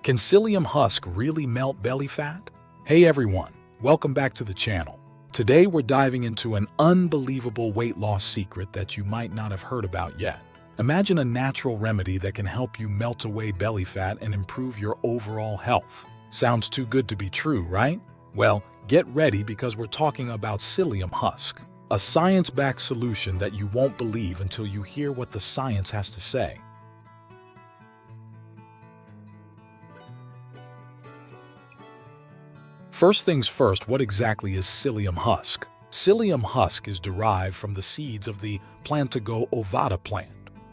Can psyllium husk really melt belly fat? Hey everyone, welcome back to the channel. Today we're diving into an unbelievable weight loss secret that you might not have heard about yet. Imagine a natural remedy that can help you melt away belly fat and improve your overall health. Sounds too good to be true, right? Well, get ready because we're talking about psyllium husk, a science-backed solution that you won't believe until you hear what the science has to say. First things first, what exactly is psyllium husk? Psyllium husk is derived from the seeds of the Plantago ovata plant.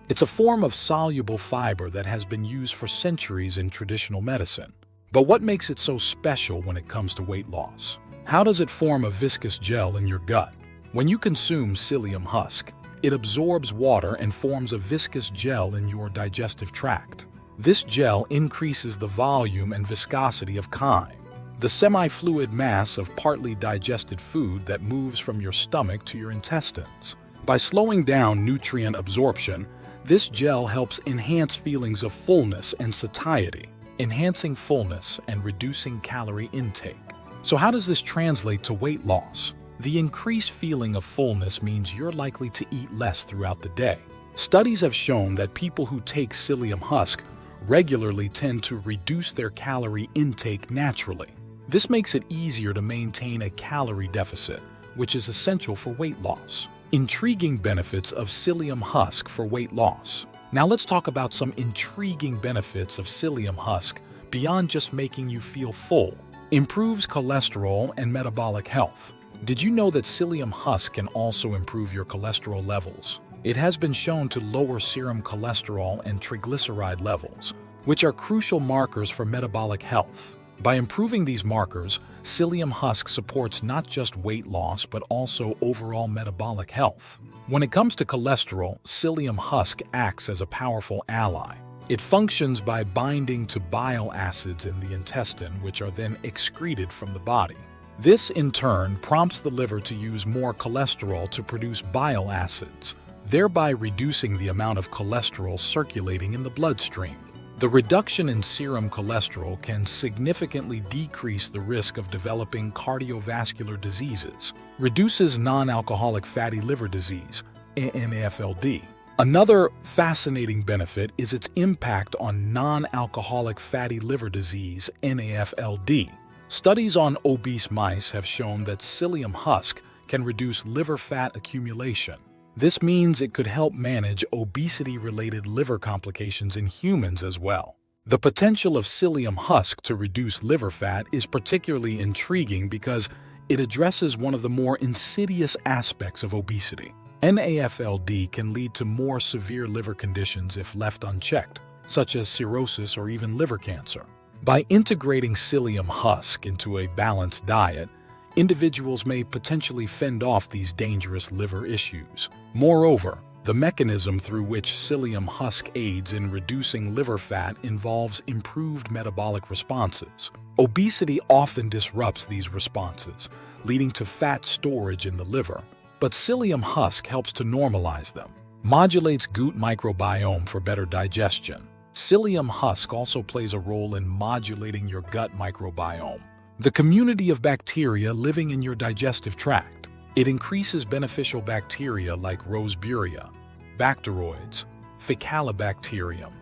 It's a form of soluble fiber that has been used for centuries in traditional medicine. But what makes it so special when it comes to weight loss? How does it form a viscous gel in your gut? When you consume psyllium husk, it absorbs water and forms a viscous gel in your digestive tract. This gel increases the volume and viscosity of chyme, the semi-fluid mass of partly digested food that moves from your stomach to your intestines. By slowing down nutrient absorption, this gel helps enhance feelings of fullness and satiety, enhancing fullness and reducing calorie intake. So how does this translate to weight loss? The increased feeling of fullness means you're likely to eat less throughout the day. Studies have shown that people who take psyllium husk regularly tend to reduce their calorie intake naturally. This makes it easier to maintain a calorie deficit, which is essential for weight loss. Intriguing benefits of psyllium husk for weight loss. Now let's talk about some intriguing benefits of psyllium husk beyond just making you feel full. Improves cholesterol and metabolic health. Did you know that psyllium husk can also improve your cholesterol levels? It has been shown to lower serum cholesterol and triglyceride levels, which are crucial markers for metabolic health. By improving these markers, psyllium husk supports not just weight loss but also overall metabolic health. When it comes to cholesterol, psyllium husk acts as a powerful ally. It functions by binding to bile acids in the intestine, which are then excreted from the body. This, in turn, prompts the liver to use more cholesterol to produce bile acids, thereby reducing the amount of cholesterol circulating in the bloodstream. The reduction in serum cholesterol can significantly decrease the risk of developing cardiovascular diseases, reduces non-alcoholic fatty liver disease, NAFLD. Another fascinating benefit is its impact on non-alcoholic fatty liver disease, NAFLD. Studies on obese mice have shown that psyllium husk can reduce liver fat accumulation. This means it could help manage obesity-related liver complications in humans as well. The potential of psyllium husk to reduce liver fat is particularly intriguing because it addresses one of the more insidious aspects of obesity. NAFLD can lead to more severe liver conditions if left unchecked, such as cirrhosis or even liver cancer. By integrating psyllium husk into a balanced diet, individuals may potentially fend off these dangerous liver issues. Moreover, the mechanism through which psyllium husk aids in reducing liver fat involves improved metabolic responses. Obesity often disrupts these responses, leading to fat storage in the liver, but psyllium husk helps to normalize them. Modulates gut microbiome for better digestion. Psyllium husk also plays a role in modulating your gut microbiome, the community of bacteria living in your digestive tract. It increases beneficial bacteria like Roseburia, Bacteroides, Faecalibacterium,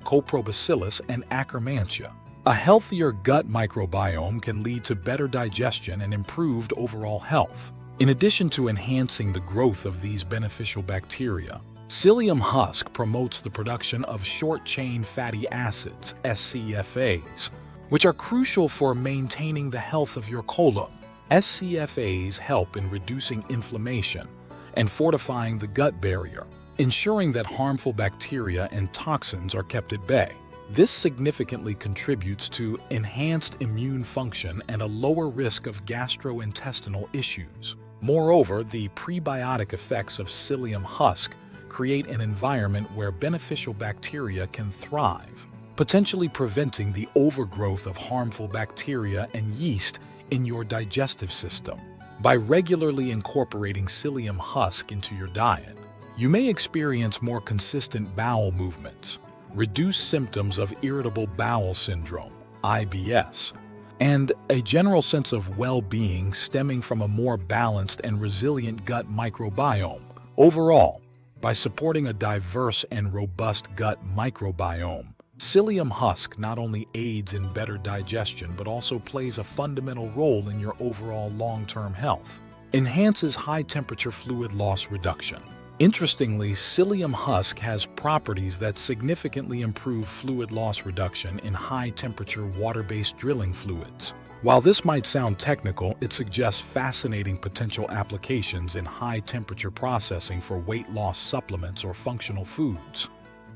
Coprobacillus, and Akkermansia. A healthier gut microbiome can lead to better digestion and improved overall health. In addition to enhancing the growth of these beneficial bacteria, psyllium husk promotes the production of short-chain fatty acids, SCFAs, which are crucial for maintaining the health of your colon. SCFAs help in reducing inflammation and fortifying the gut barrier, ensuring that harmful bacteria and toxins are kept at bay. This significantly contributes to enhanced immune function and a lower risk of gastrointestinal issues. Moreover, the prebiotic effects of psyllium husk create an environment where beneficial bacteria can thrive, potentially preventing the overgrowth of harmful bacteria and yeast in your digestive system. By regularly incorporating psyllium husk into your diet, you may experience more consistent bowel movements, reduce symptoms of irritable bowel syndrome, IBS, and a general sense of well-being stemming from a more balanced and resilient gut microbiome. Overall, by supporting a diverse and robust gut microbiome, Psyllium Husk not only aids in better digestion but also plays a fundamental role in your overall long-term health. Enhances high-temperature fluid loss reduction. Interestingly, Psyllium Husk has properties that significantly improve fluid loss reduction in high-temperature water-based drilling fluids. While this might sound technical, it suggests fascinating potential applications in high-temperature processing for weight loss supplements or functional foods.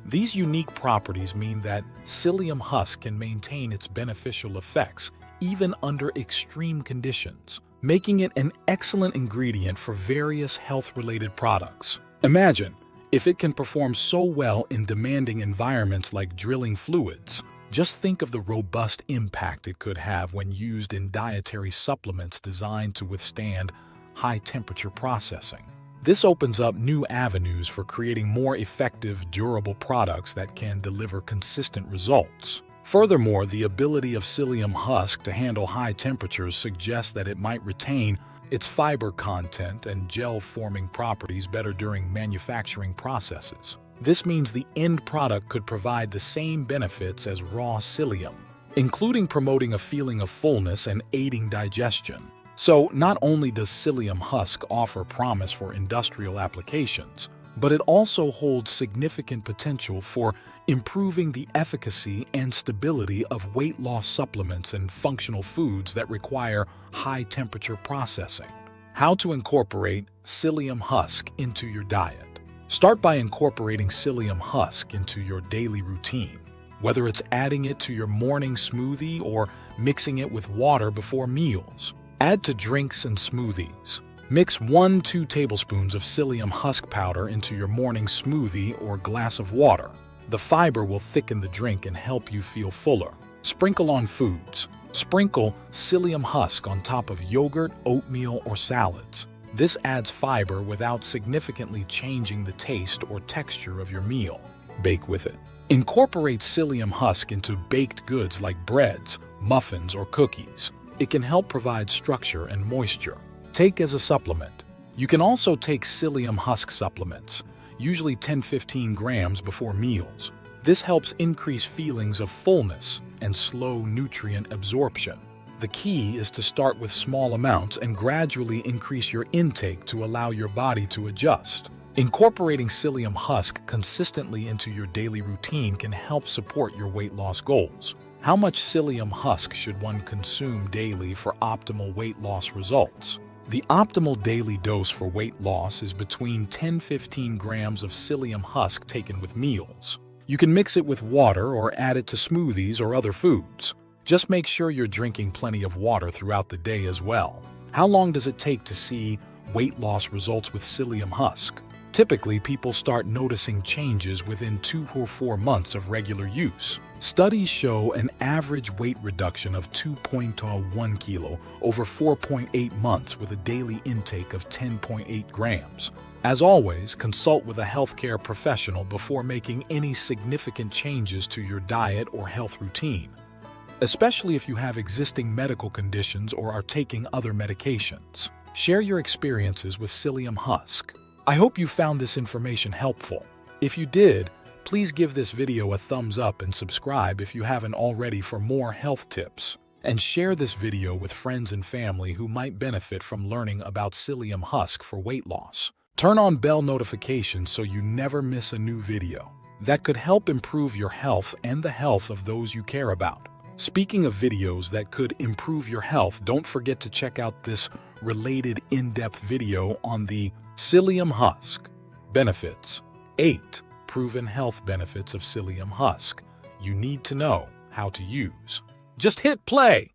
These unique properties mean that Psyllium Husk can maintain its beneficial effects even under extreme conditions, making it an excellent ingredient for various health-related products. Imagine if it can perform so well in demanding environments like drilling fluids. Just think of the robust impact it could have when used in dietary supplements designed to withstand high-temperature processing. This opens up new avenues for creating more effective, durable products that can deliver consistent results. Furthermore, the ability of Psyllium Husk to handle high temperatures suggests that it might retain its fiber content and gel-forming properties better during manufacturing processes. This means the end product could provide the same benefits as raw psyllium, including promoting a feeling of fullness and aiding digestion. So, not only does Psyllium Husk offer promise for industrial applications, but it also holds significant potential for improving the efficacy and stability of weight loss supplements and functional foods that require high-temperature processing. How to incorporate Psyllium Husk into your diet. Start by incorporating Psyllium Husk into your daily routine, whether it's adding it to your morning smoothie or mixing it with water before meals. Add to drinks and smoothies. Mix 1-2 tablespoons of Psyllium Husk powder into your morning smoothie or glass of water. The fiber will thicken the drink and help you feel fuller. Sprinkle on foods. Sprinkle Psyllium Husk on top of yogurt, oatmeal, or salads. This adds fiber without significantly changing the taste or texture of your meal. Bake with it. Incorporate Psyllium Husk into baked goods like breads, muffins, or cookies. It can help provide structure and moisture. Take as a supplement. You can also take Psyllium Husk supplements, usually 10-15 grams before meals. This helps increase feelings of fullness and slow nutrient absorption. The key is to start with small amounts and gradually increase your intake to allow your body to adjust. Incorporating Psyllium Husk consistently into your daily routine can help support your weight loss goals. How much Psyllium Husk should one consume daily for optimal weight loss results? The optimal daily dose for weight loss is between 10-15 grams of Psyllium Husk taken with meals. You can mix it with water or add it to smoothies or other foods. Just make sure you're drinking plenty of water throughout the day as well. How long does it take to see weight loss results with Psyllium Husk? Typically, people start noticing changes within 2 or 4 months of regular use. Studies show an average weight reduction of 2.1 kilo over 4.8 months with a daily intake of 10.8 grams. As always, consult with a healthcare professional before making any significant changes to your diet or health routine, especially if you have existing medical conditions or are taking other medications. Share your experiences with Psyllium Husk. I hope you found this information helpful. If you did, please give this video a thumbs up and subscribe if you haven't already for more health tips. And share this video with friends and family who might benefit from learning about Psyllium Husk for weight loss. Turn on bell notifications so you never miss a new video. That could help improve your health and the health of those you care about. Speaking of videos that could improve your health, don't forget to check out this related in-depth video on the Psyllium Husk. Benefits. 8 proven health benefits of Psyllium Husk you need to know how to use. Just hit play!